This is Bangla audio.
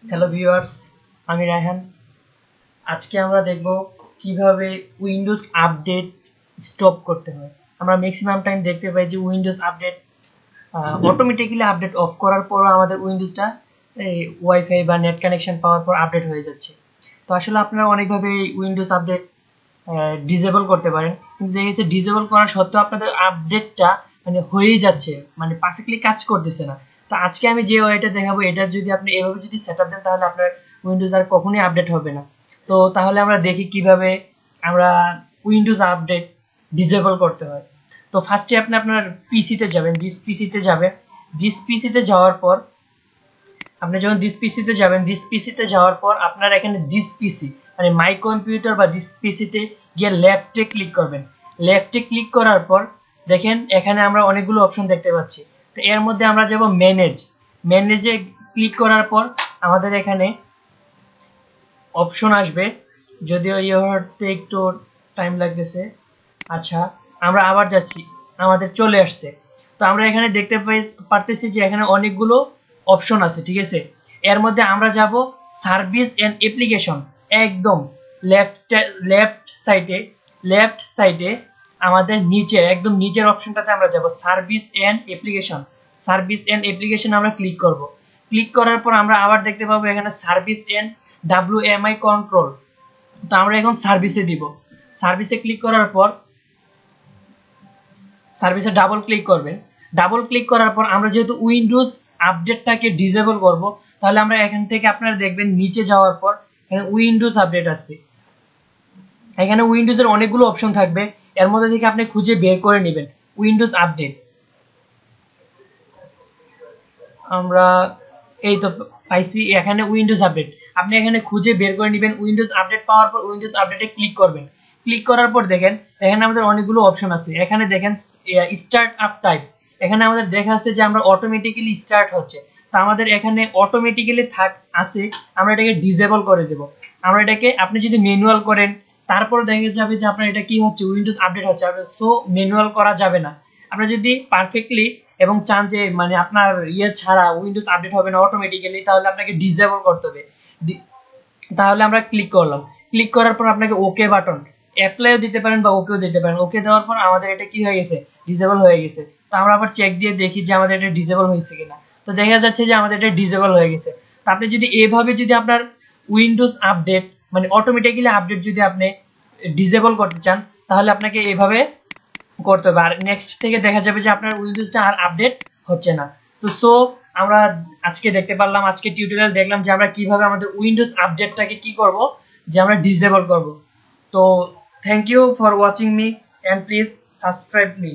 হ্যালো ভিউয়ার্স, আমি রায়হান। আজকে আমরা দেখব কিভাবে উইন্ডোজ আপডেট স্টপ করতে হয়। আমরা ম্যাক্সিমাম টাইম দেখতে পাই যে Windows update automatically update of করার পরও আমাদের উইন্ডোজটা এই ওয়াইফাই বা নেট কানেকশন পাওয়ার পর আপডেট হয়ে যাচ্ছে। তো আসলে আপনারা অনেকভাবে উইন্ডোজ আপডেট ডিসেবল করতে পারেন, কিন্তু দেখা গেছে ডিসেবল করা সত্ত্বেও আপনাদের আপডেটটা মানে হয়েই যাচ্ছে, মানে পারফেক্টলি কাজ করতেছে না। তো আজকে আমি যে ওয়েটা দেখাবো, এটা যদি আপনি এভাবে যদি সেট আপ দেন তাহলে আপনার উইন্ডোজ আর কখনোই আপডেট হবে না। তো তাহলে আমরা দেখি কিভাবে আমরা উইন্ডোজ আপডেট ডিসেবল করতে হয়। তো ফার্স্টে আপনি আপনার পিসিতে যাবেন, দিস পিসিতে যাওয়ার পর আপনি যখন দিস পিসিতে যাবেন, দিস পিসিতে যাওয়ার পর আপনার এখানে দিস পিসি মানে মাই কম্পিউটার বা দিস পিসিতে গিয়ে লেফটে ক্লিক করবেন। লেফটে ক্লিক করার পর দেখেন এখানে আমরা অনেকগুলো অপশন দেখতে পাচ্ছি। তো এর মধ্যে আমরা যাব ম্যানেজে ক্লিক করার পর আমাদের এখানে অপশন আসবে, যদিও ইয়ে হতে একটু টাইম লাগতেছে। আচ্ছা, আমরা আবার যাচ্ছি, আমাদের চলে আসছে। তো আমরা এখানে দেখতে পারতেছি যে এখানে অনেকগুলো অপশন আছে, ঠিক আছে। এর মধ্যে আমরা যাব সার্ভিস এন্ড অ্যাপ্লিকেশন, একদম লেফট লেফট সাইডে আমাদের নিচে একদম নিচের অপশনটাতে আমরা যাব সার্ভিস এন্ড অ্যাপ্লিকেশন আমরা ক্লিক করব। ক্লিক করার পর আমরা আবার দেখতে পাবো এখানে সার্ভিস এন্ড WMI কন্ট্রোল। তো আমরা এখন সার্ভিসে দিব। সার্ভিসে ক্লিক করার পর সার্ভিসে ডাবল ক্লিক করবেন। ডাবল ক্লিক করার পর আমরা যেহেতু উইন্ডোজ আপডেটটাকে ডিসেবল করব, তাহলে আমরা এখান থেকে আপনারা দেখবেন নিচে যাওয়ার পর এখানে উইন্ডোজ আপডেট আছে। এখানে উইন্ডোজের অনেকগুলো অপশন থাকবে, এর মধ্যে থেকে আপনি খুঁজে বের করে নেবেন উইন্ডোজ আপডেট। আমরা এই তো পাইছি এখানে উইন্ডোজ আপডেট। আপনি এখানে খুঁজে বের করে নেবেন উইন্ডোজ আপডেট। পাওয়ার পর উইন্ডোজ আপডেটে ক্লিক করবেন। ক্লিক করার পর দেখেন এখানে আমাদের অনেকগুলো অপশন আছে। এখানে দেখেন স্টার্ট আপ টাইপ, এখানে আমাদের দেখা যাচ্ছে যে আমরা অটোমেটিক্যালি স্টার্ট হচ্ছে। তো আমাদের এখানে অটোমেটিক্যালি আছে, আমরা এটাকে ডিসেবল করে দেব। আমরা এটাকে আপনি যদি ম্যানুয়াল করেন তারপরে দেখা যাবে যে আপনার এটা কি হচ্ছে, উইন্ডোজ আপডেট হচ্ছে। সো ম্যানুয়াল করা যাবে না। আপনারা যদি পারফেক্টলি এবং চান যে মানে আপনার ইয়ে ছাড়া উইন্ডোজ আপডেট হবে না অটোমেটিক্যালি, তাহলে আপনাকে ডিসেবল করতে হবে। তাহলে আমরা ক্লিক করলাম। ক্লিক করার পর আপনাকে ওকে বাটন অ্যাপ্লাইও দিতে পারেন বা ওকেও দিতে পারেন। ওকে দেওয়ার পর আমাদের এটা কি হয়ে গেছে, ডিসেবল হয়ে গেছে। তো আমরা আবার চেক দিয়ে দেখি যে আমাদের এটা ডিসেবল হয়েছে কিনা। তো দেখা যাচ্ছে যে আমাদের এটা ডিসেবল হয়ে গেছে। তো আপনি যদি এভাবে যদি আপনার উইন্ডোজ আপডেট মানে অটোমেটিক্যালি আপডেট যদি আপনি ডিসেবল করতে চান, তাহলে আপনাকে এভাবে করতে হবে। আর নেক্সট থেকে দেখা যাবে যে আপনার উইন্ডোজটা আর আপডেট হচ্ছে না। তো সো আমরা আজকে দেখতে পারলাম, আজকে টিউটোরিয়াল দেখলাম যে আমরা কিভাবে আমাদের উইন্ডোজ আপডেটটাকে কি করব, যে আমরা ডিসেবল করব। তো thank you for watching me and please subscribe me.